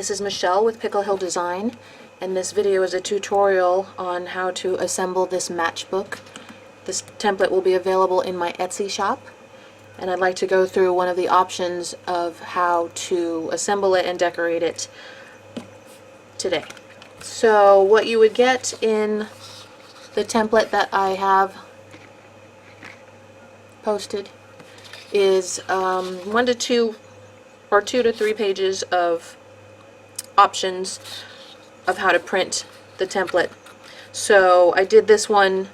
This is Michelle with Pickle Hill Design, and this video is a tutorial on how to assemble this matchbook. This template will be available in my Etsy shop, and I'd like to go through one of the options of how to assemble it and decorate it today. So what you would get in the template that I have posted is 1 to 2 or 2 to 3 pages of options of how to print the template. So I did this one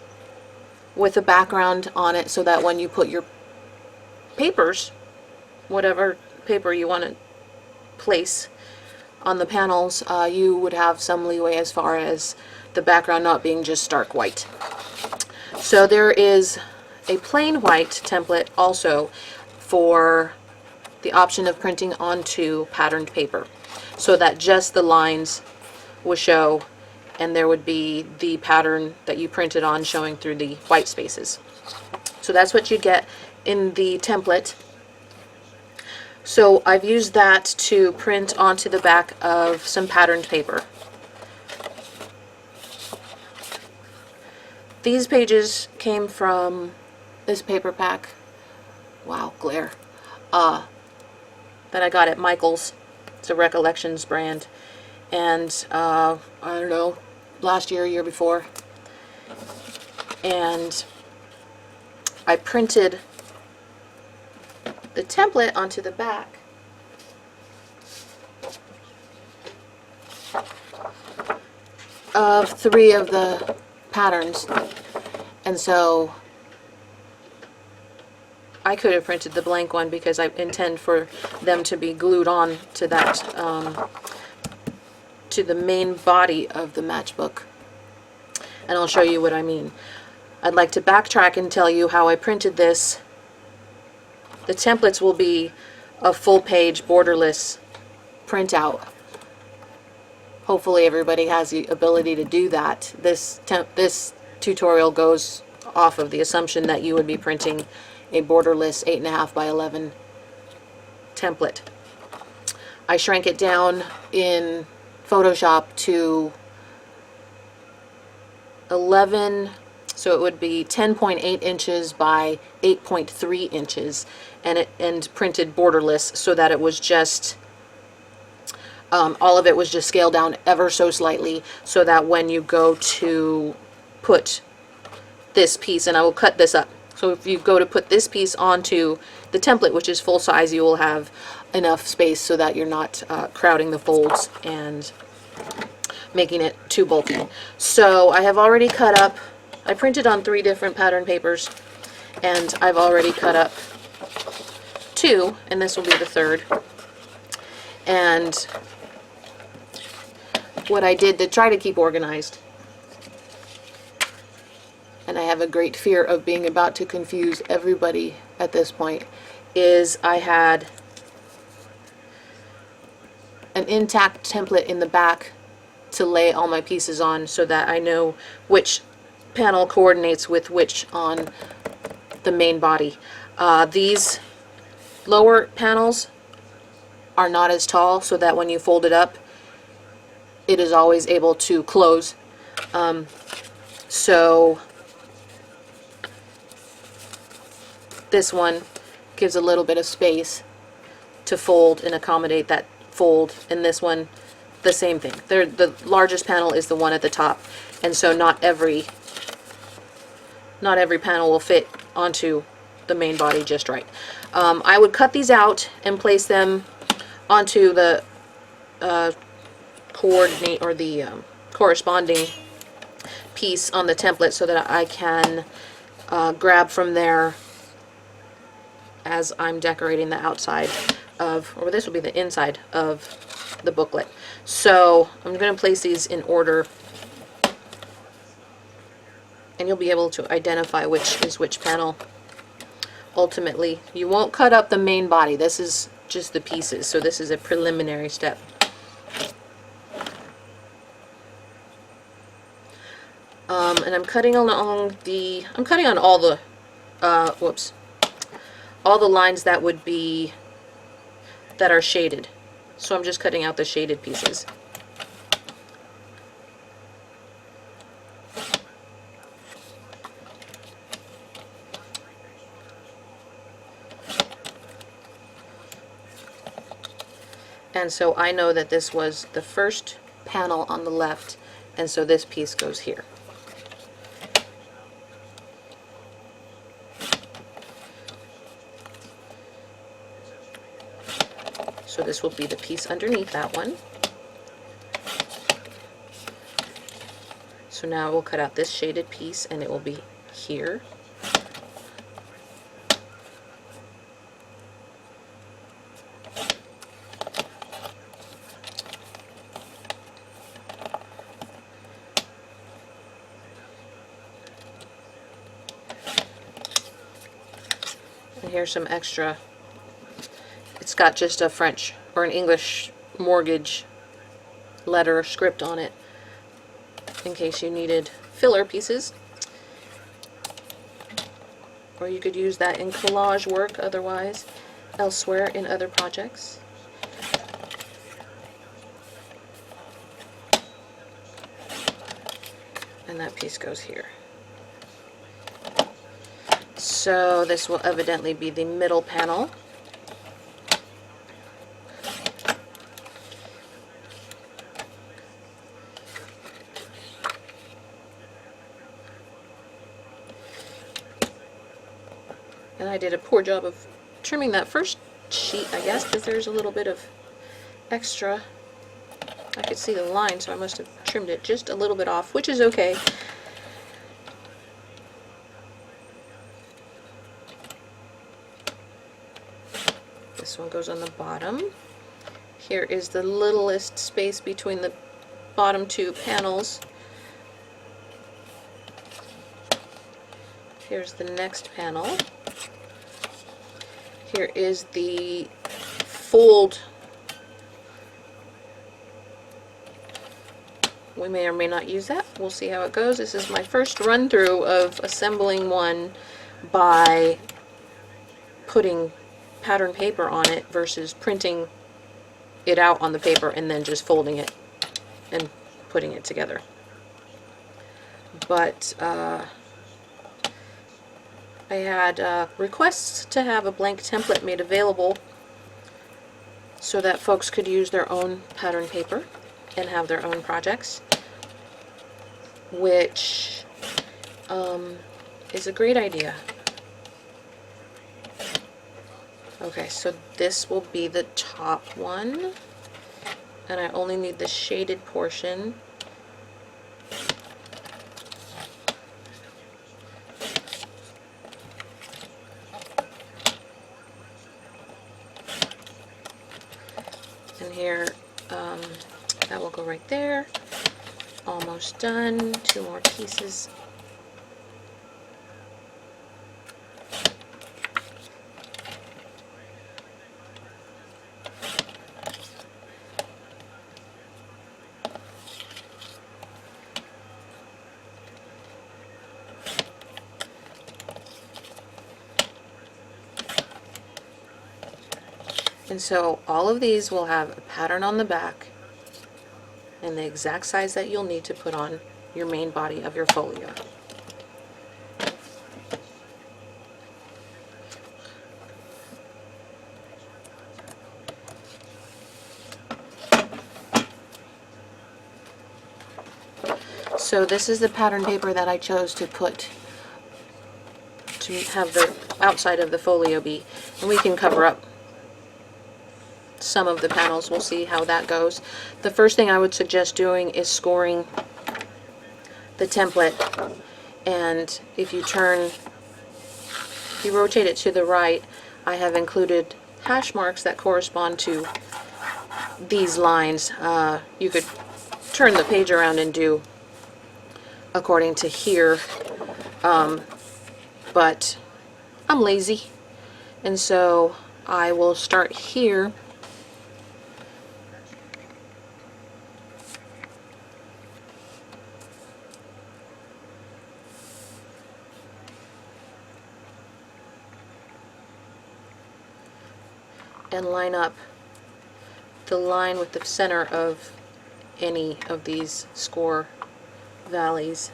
with a background on it so that when you put your papers, whatever paper you want to place on the panels, you would have some leeway as far as the background not being just stark white. So there is a plain white template also for the option of printing onto patterned paper, so that just the lines will show and there would be the pattern that you printed on showing through the white spaces. So that's what you get in the template. So I've used that to print onto the back of some patterned paper. These pages came from this paper pack, wow, glare, that I got at Michael's. It's a Recollections brand, and I don't know, last year, year before, and I printed the template onto the back of 3 of the patterns, and so I could have printed the blank one because I intend for them to be glued on to that, to the main body of the matchbook. And I'll show you what I mean. I'd like to backtrack and tell you how I printed this. The templates will be a full-page borderless printout. Hopefully everybody has the ability to do that. This tutorial goes off of the assumption that you would be printing a borderless 8.5 by 11 template. I shrank it down in Photoshop to 11, so it would be 10.8 inches by 8.3 inches, and printed borderless so that it was just all of it was just scaled down ever so slightly, so that when you go to put this piece, and I will cut this up, so if you go to put this piece onto the template, which is full size, you will have enough space so that you're not crowding the folds and making it too bulky. So I have already cut up, I printed on 3 different pattern papers, and I've already cut up 2, and this will be the 3rd. And what I did to try to keep organized, and I have a great fear of being about to confuse everybody at this point, is I had an intact template in the back to lay all my pieces on so that I know which panel coordinates with which on the main body. These lower panels are not as tall, so that when you fold it up, it is always able to close. So this one gives a little bit of space to fold and accommodate that fold, and this one the same thing. The largest panel is the one at the top, and so not every panel will fit onto the main body just right. I would cut these out and place them onto the coordinate or the corresponding piece on the template so that I can grab from there as I'm decorating the outside of, or this will be the inside of the booklet. So I'm going to place these in order, and you'll be able to identify which is which panel. Ultimately, you won't cut up the main body. This is just the pieces, so this is a preliminary step. And I'm cutting along the, I'm cutting on all the, all the lines that would be, that are shaded. So I'm just cutting out the shaded pieces. And so I know that this was the first panel on the left, and so this piece goes here. So this will be the piece underneath that one. So now we'll cut out this shaded piece and it will be here. And here's some extra. It's got just a French or an English mortgage letter script on it in case you needed filler pieces. Or you could use that in collage work otherwise, elsewhere in other projects. And that piece goes here. So this will evidently be the middle panel. And I did a poor job of trimming that first sheet, I guess, because there's a little bit of extra. I could see the line, so I must have trimmed it just a little bit off, which is okay. This one goes on the bottom. Here is the littlest space between the bottom two panels. Here's the next panel. Here is the fold. We may or may not use that. We'll see how it goes. This is my first run through of assembling one by putting pattern paper on it versus printing it out on the paper and then just folding it and putting it together. But I had requests to have a blank template made available so that folks could use their own pattern paper and have their own projects, which is a great idea. Okay, so this will be the top one, and I only need the shaded portion. And here, that will go right there. Almost done. Two more pieces. And so all of these will have a pattern on the back and the exact size that you'll need to put on your main body of your folio. So this is the pattern paper that I chose to put to have the outside of the folio be, and we can cover up some of the panels. We'll see how that goes. The first thing I would suggest doing is scoring the template, and if you rotate it to the right, I have included hash marks that correspond to these lines. You could turn the page around and do according to here, but I'm lazy, and so I will start here. And line up the line with the center of any of these score valleys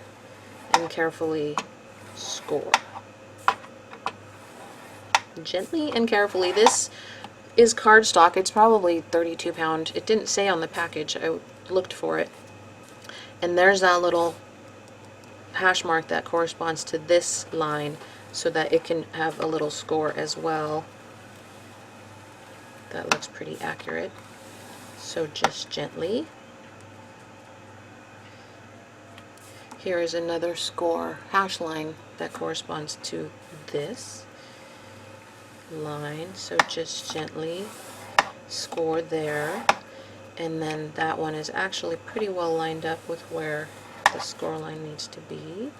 and carefully score. Gently and carefully. This is cardstock. It's probably 32 pound. It didn't say on the package. I looked for it. And there's that little hash mark that corresponds to this line so that it can have a little score as well. That looks pretty accurate. So just gently. Here is another score hash line that corresponds to this line, so just gently score there, and then that one is actually pretty well lined up with where the score line needs to be.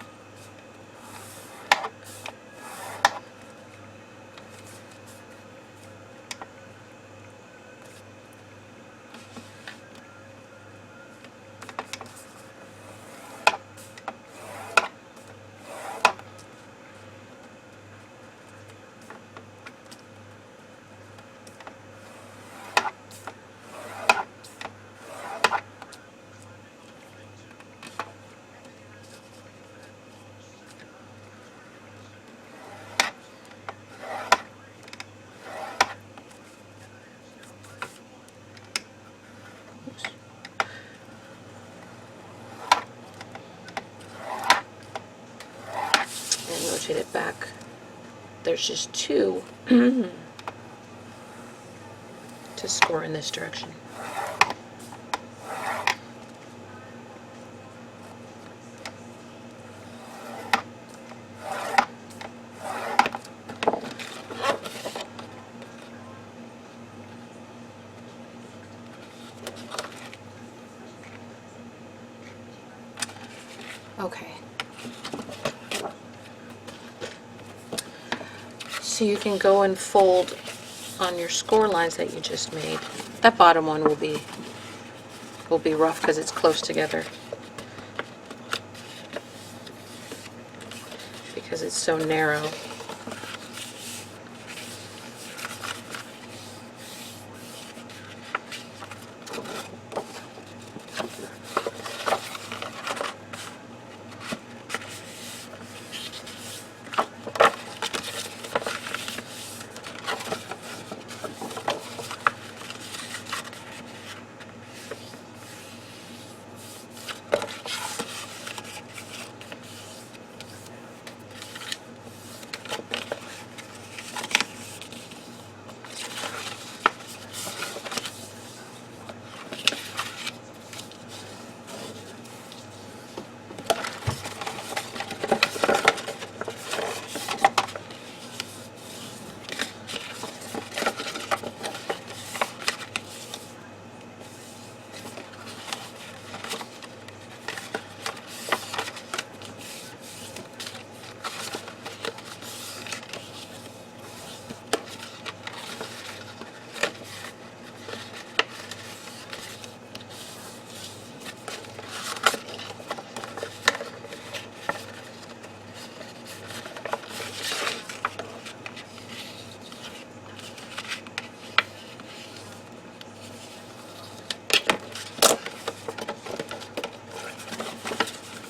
And rotate it back. There's just two to score in this direction. Okay. So you can go and fold on your score lines that you just made. That bottom one will be rough because it's close together, because it's so narrow.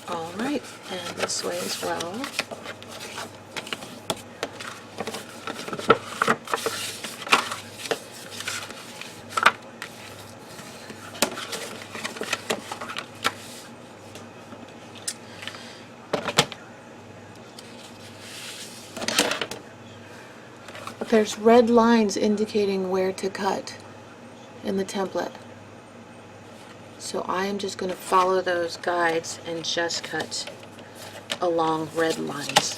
Alright, and this way as well. There's red lines indicating where to cut in the template. So I am just going to follow those guides and just cut along red lines.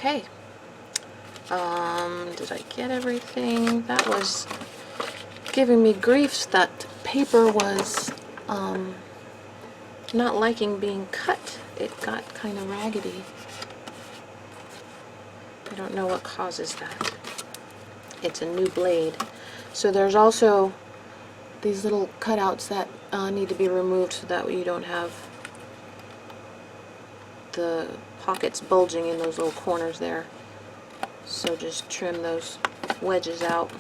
Okay. Did I get everything? That was giving me grief that paper was not liking being cut. It got kind of raggedy. I don't know what causes that. It's a new blade. So there's also these little cutouts that need to be removed so that you don't have the pockets bulging in those little corners there. So just trim those wedges out.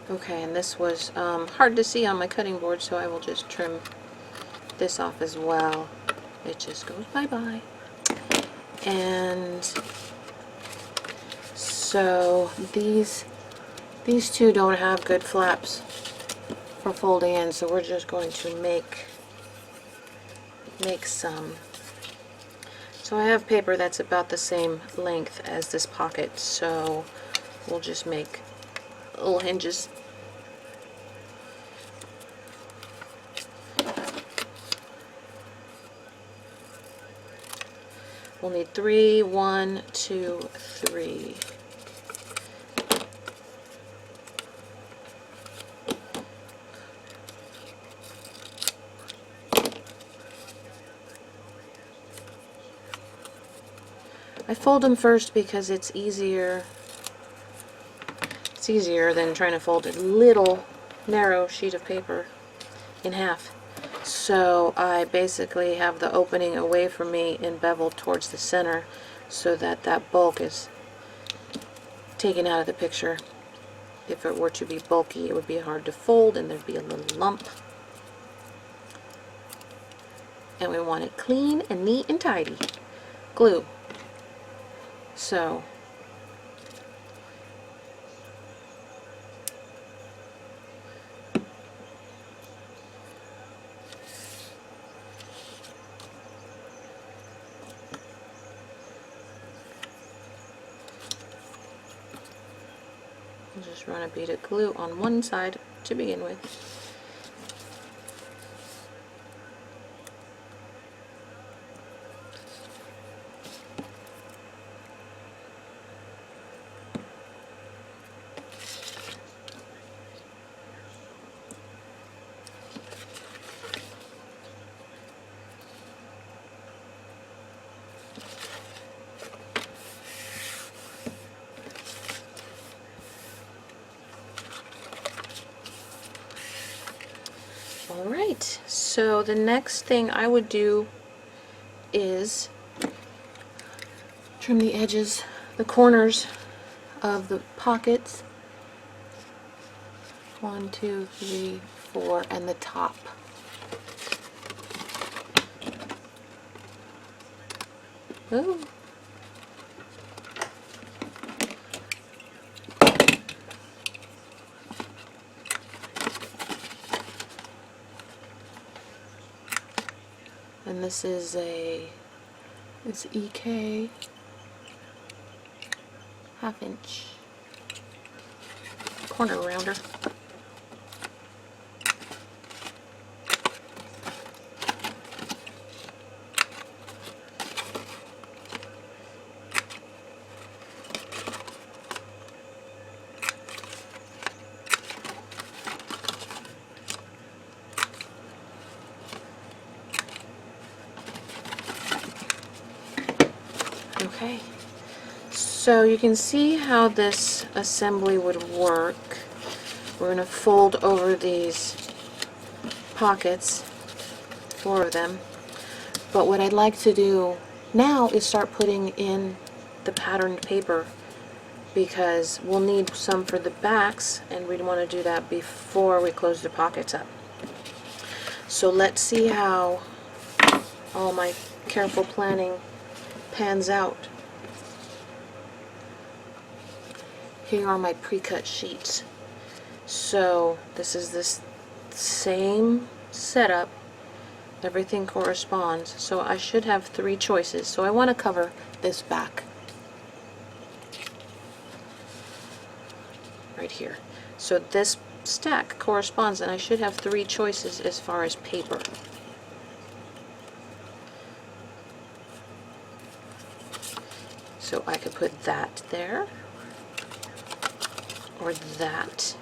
Okay, and this was hard to see on my cutting board, so I will just trim this off as well. It just goes bye-bye. And so these two don't have good flaps for folding in, so we're just going to make some. So I have paper that's about the same length as this pocket, so we'll just make little hinges. We'll need 3, 1, 2, 3. I fold them first because it's easier. It's easier than trying to fold a little narrow sheet of paper in half. So I basically have the opening away from me and beveled towards the center so that that bulk is taken out of the picture. If it were to be bulky, it would be hard to fold and there'd be a little lump. And we want it clean and neat and tidy. Glue. So I'll just run a bead of glue on one side to begin with. Alright, so the next thing I would do is trim the edges, the corners of the pockets. 1, 2, 3, 4, and the top. Ooh. And this is it's EK ½ corner rounder. Okay, so you can see how this assembly would work. We're going to fold over these pockets, 4 of them. But what I'd like to do now is start putting in the patterned paper, because we'll need some for the backs, and we'd want to do that before we close the pockets up. So let's see how all my careful planning pans out. Here are my pre-cut sheets. So this is this same setup. Everything corresponds. So I should have 3 choices. So I want to cover this back. Right here. So this stack corresponds, and I should have 3 choices as far as paper. So I could put that there, or that,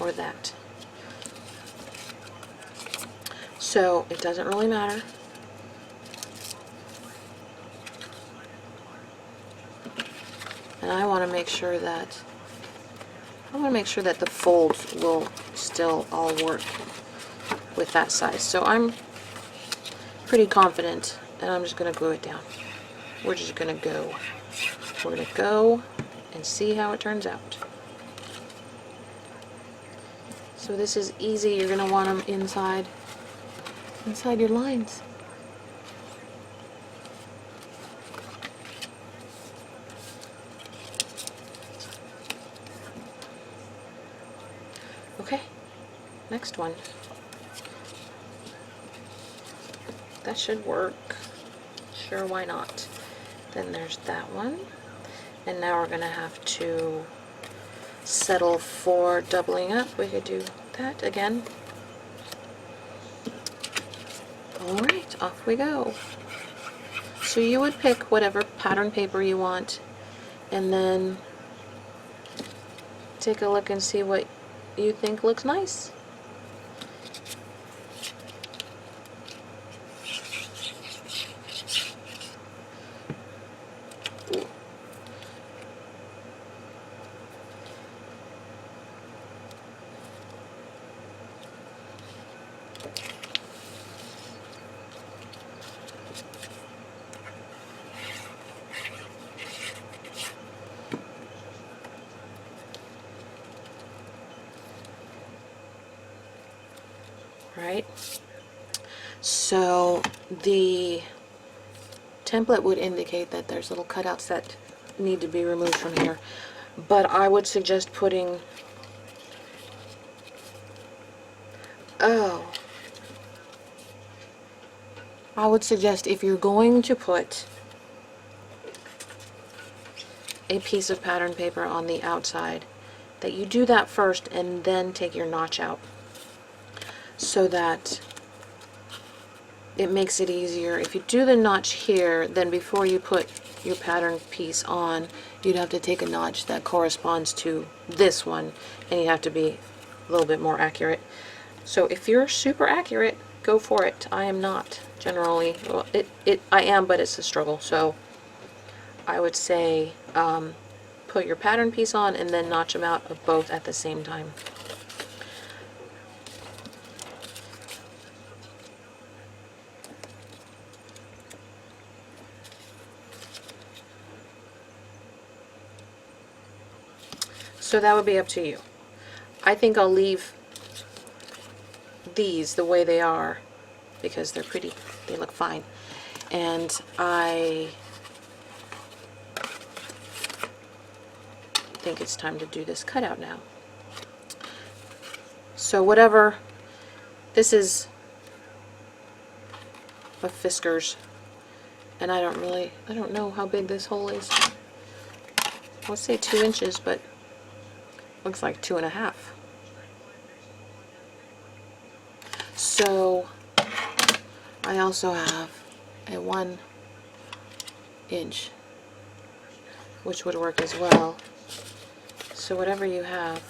or that. So it doesn't really matter. And I want to make sure that the folds will still all work with that size. So I'm pretty confident, and I'm just going to glue it down. We're just going to go. We're going to go and see how it turns out. So this is easy. You're going to want them inside your lines. Okay, next one. That should work. Sure, why not? Then there's that one. And now we're going to have to settle for doubling up. We could do that again. Alright, off we go. So you would pick whatever pattern paper you want, and then take a look and see what you think looks nice. Right? So the template would indicate that there's little cutouts that need to be removed from here, but I would suggest putting I would suggest, if you're going to put a piece of pattern paper on the outside, that you do that first and then take your notch out, so that it makes it easier. If you do the notch here, then before you put your pattern piece on, you'd have to take a notch that corresponds to this one, and you have to be a little bit more accurate. So if you're super accurate, go for it. I am not generally. Well, I am, but it's a struggle. So I would say put your pattern piece on and then notch them out of both at the same time. So that would be up to you. I think I'll leave these the way they are because they're pretty, they look fine. And I think it's time to do this cutout now. So whatever, this is a Fisker's, and I don't know how big this hole is. Let's say 2 inches, but looks like 2.5. So I also have a 1 inch, which would work as well. So whatever you have.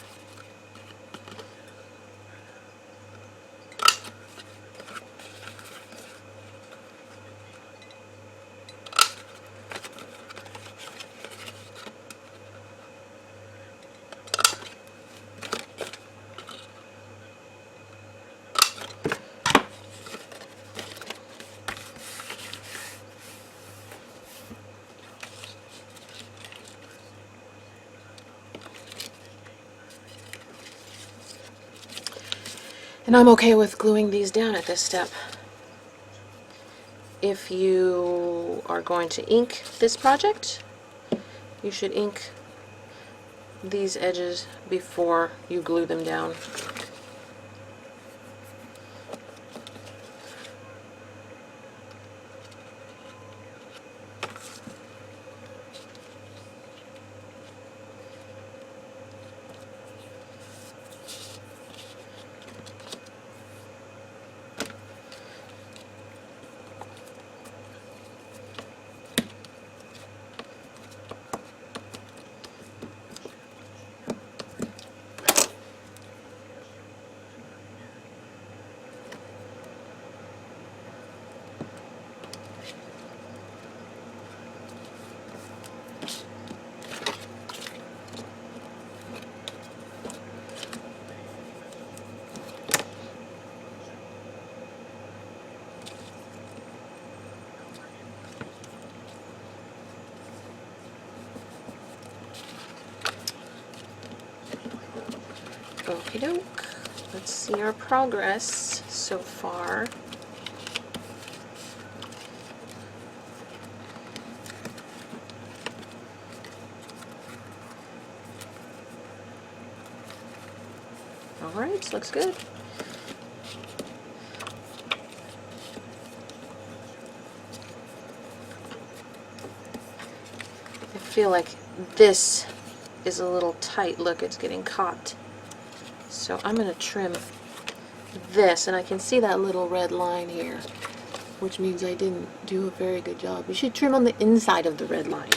And I'm okay with gluing these down at this step. If you are going to ink this project, you should ink these edges before you glue them down. Okie doke. Let's see our progress so far. Alright, looks good. I feel like this is a little tight. Look, it's getting caught. So I'm going to trim this, and I can see that little red line here, which means I didn't do a very good job. You should trim on the inside of the red line.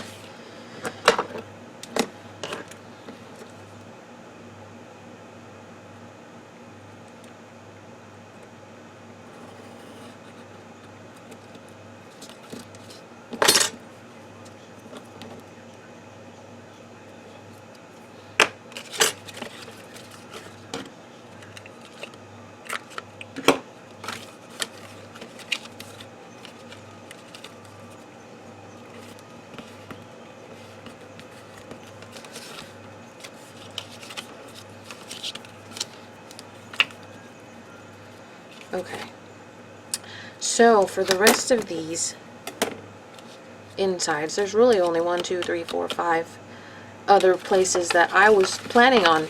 Okay, so for the rest of these insides, there's really only 1, 2, 3, 4, 5 other places that I was planning on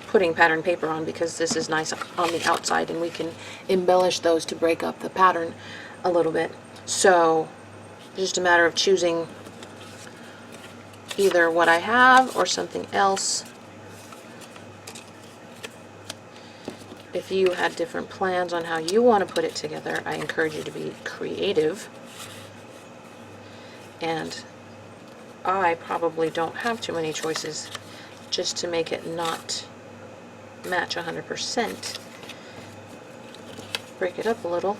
putting pattern paper on, because this is nice on the outside and we can embellish those to break up the pattern a little bit. So it's just a matter of choosing either what I have or something else. If you had different plans on how you want to put it together, I encourage you to be creative. And I probably don't have too many choices, just to make it not match 100%. Break it up a little.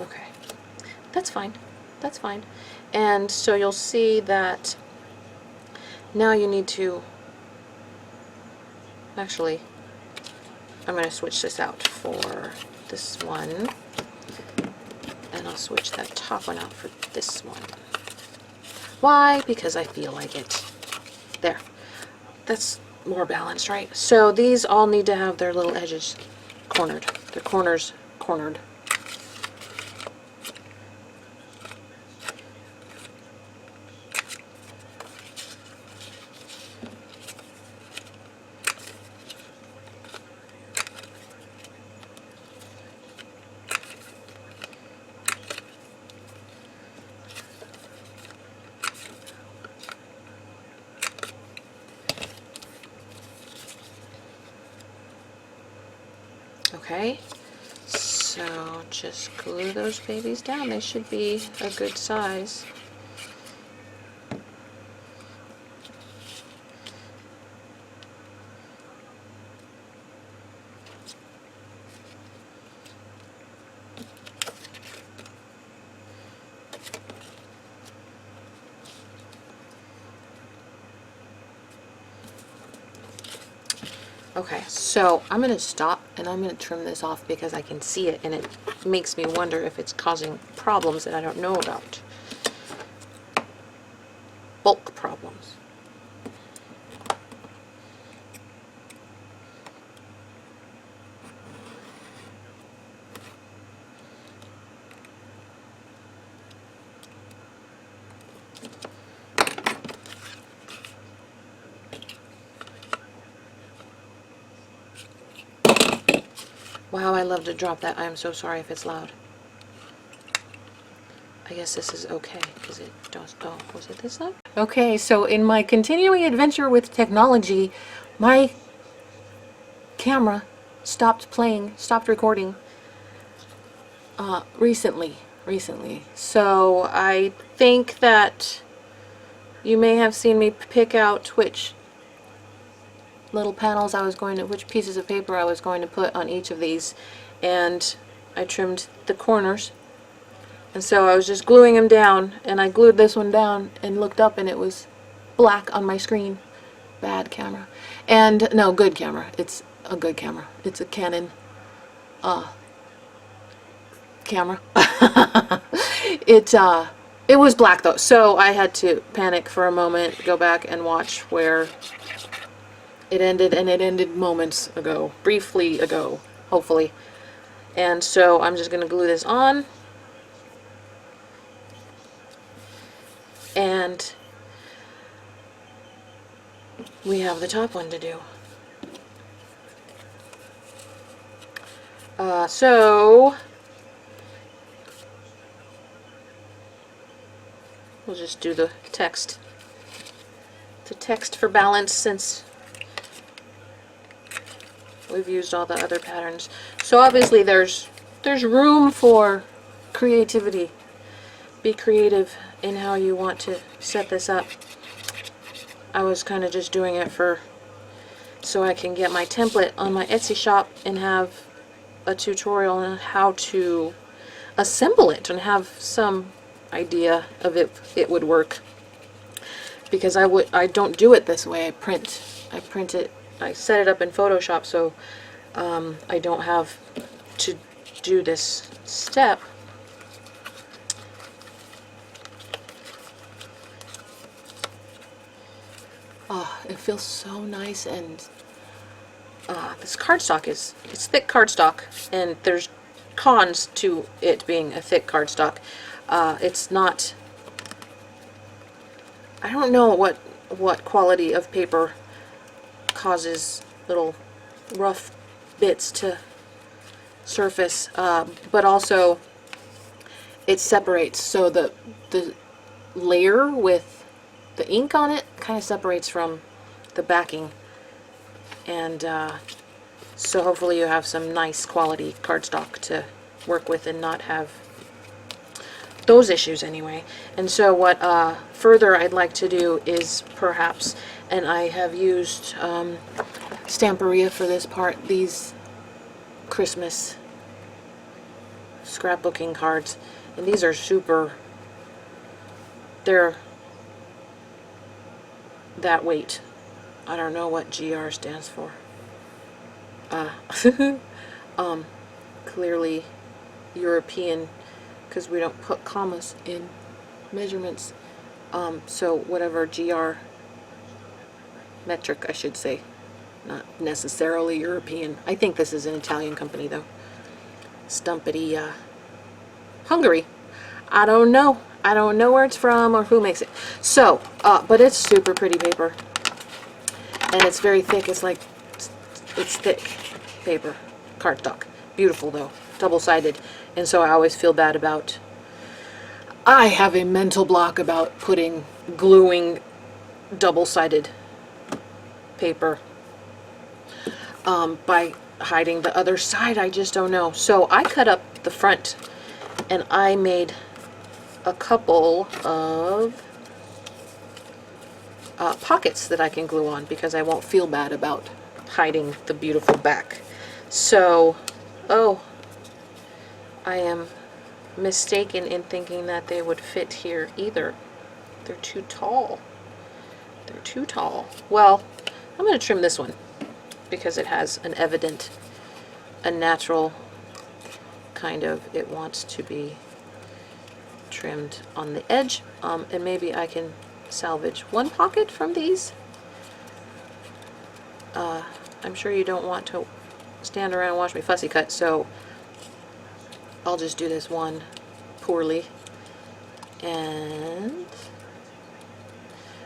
Okay. That's fine. That's fine. And so you'll see that now you need to, actually, I'm going to switch this out for this one, and I'll switch that top one out for this one. Why? Because I feel like it. There. That's more balanced, right? So these all need to have their little edges cornered. Their corners cornered. Okay, so just glue those babies down. They should be a good size. Okay, so I'm going to stop and I'm going to trim this off because I can see it and it makes me wonder if it's causing problems that I don't know about. Bulk problems. Wow, I love to drop that. I am so sorry if it's loud. I guess this is okay, because it does, oh, was it this loud? Okay, so in my continuing adventure with technology, my camera stopped playing, stopped recording recently. So I think that you may have seen me pick out which little panels I was going to, which pieces of paper I was going to put on each of these, and I trimmed the corners, and so I was just gluing them down, and I glued this one down and looked up and it was black on my screen. Bad camera. And no, good camera. It's a good camera. It's a Canon camera. It was black though, so I had to panic for a moment, go back and watch where it ended, and it ended moments ago, briefly ago, hopefully. And so I'm just going to glue this on. And we have the top one to do. So we'll just do the text. The text for balance, since we've used all the other patterns. So obviously there's room for creativity. Be creative in how you want to set this up. I was kind of just doing it so I can get my template on my Etsy shop and have a tutorial on how to assemble it and have some idea of if it would work. Because I don't do it this way. I print it. I set it up in Photoshop, so I don't have to do this step. Oh, it feels so nice, and this cardstock it's thick cardstock, and there's cons to it being a thick cardstock. It's not, I don't know what quality of paper causes little rough bits to surface, but also it separates, so the layer with the ink on it kind of separates from the backing, and so hopefully you have some nice quality cardstock to work with and not have those issues anyway. And so what further I'd like to do is perhaps, and I have used Stamperia for this part, these Christmas scrapbooking cards, and these are super, they're that weight. I don't know what GR stands for. Clearly European, because we don't put commas in measurements. So whatever GR, metric I should say, not necessarily European. I think this is an Italian company though. Stumpity, Hungary. I don't know. I don't know where it's from or who makes it. So, but it's super pretty paper. And it's very thick. It's like, it's thick paper. Cardstock. Beautiful though. Double-sided. And so I always feel bad about, I have a mental block about gluing double-sided paper by hiding the other side. I just don't know. So I cut up the front and I made a couple of pockets that I can glue on, because I won't feel bad about hiding the beautiful back. So, oh, I am mistaken in thinking that they would fit here either. They're too tall. They're too tall. Well, I'm going to trim this one because it has an evident, a natural kind of, it wants to be trimmed on the edge, and maybe I can salvage one pocket from these. I'm sure you don't want to stand around and watch me fussy cut, so I'll just do this one poorly and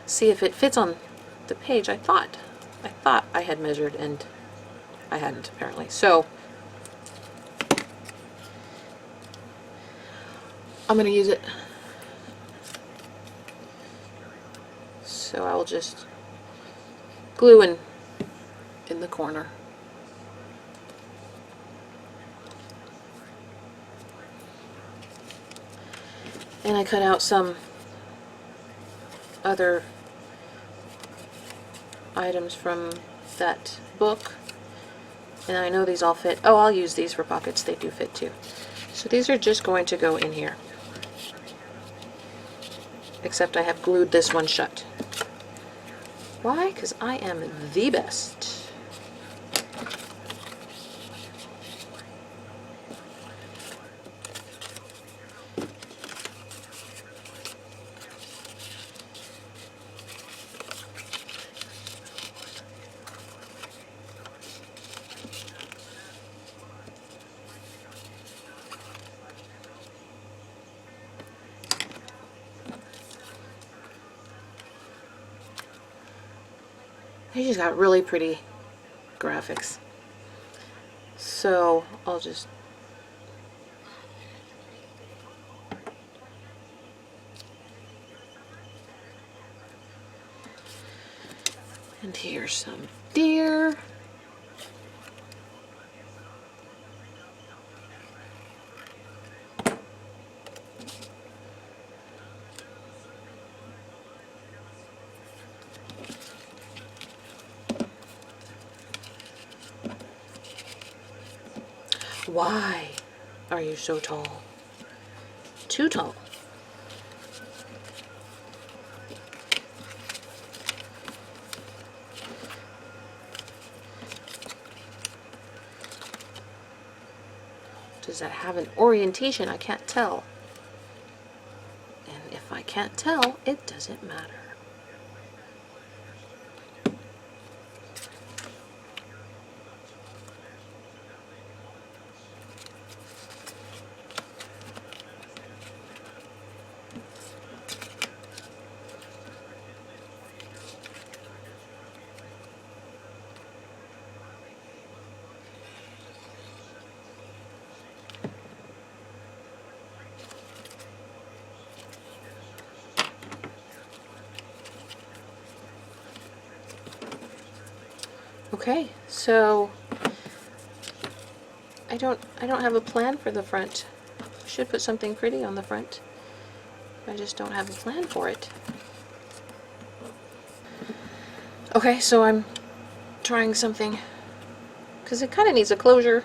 see if it fits on the page. I thought I had measured, and I hadn't apparently. So I'm going to use it. So I will just glue in the corner. And I cut out some other items from that book. And I know these all fit. Oh, I'll use these for pockets. They do fit too. So these are just going to go in here. Except I have glued this one shut. Why? Because I am the best. They just got really pretty graphics. So I'll just and here's some deer. Why are you so tall? Too tall. Does that have an orientation? I can't tell. And if I can't tell, it doesn't matter. Okay, so I don't have a plan for the front. I should put something pretty on the front. I just don't have a plan for it. Okay, so I'm trying something because it kind of needs a closure.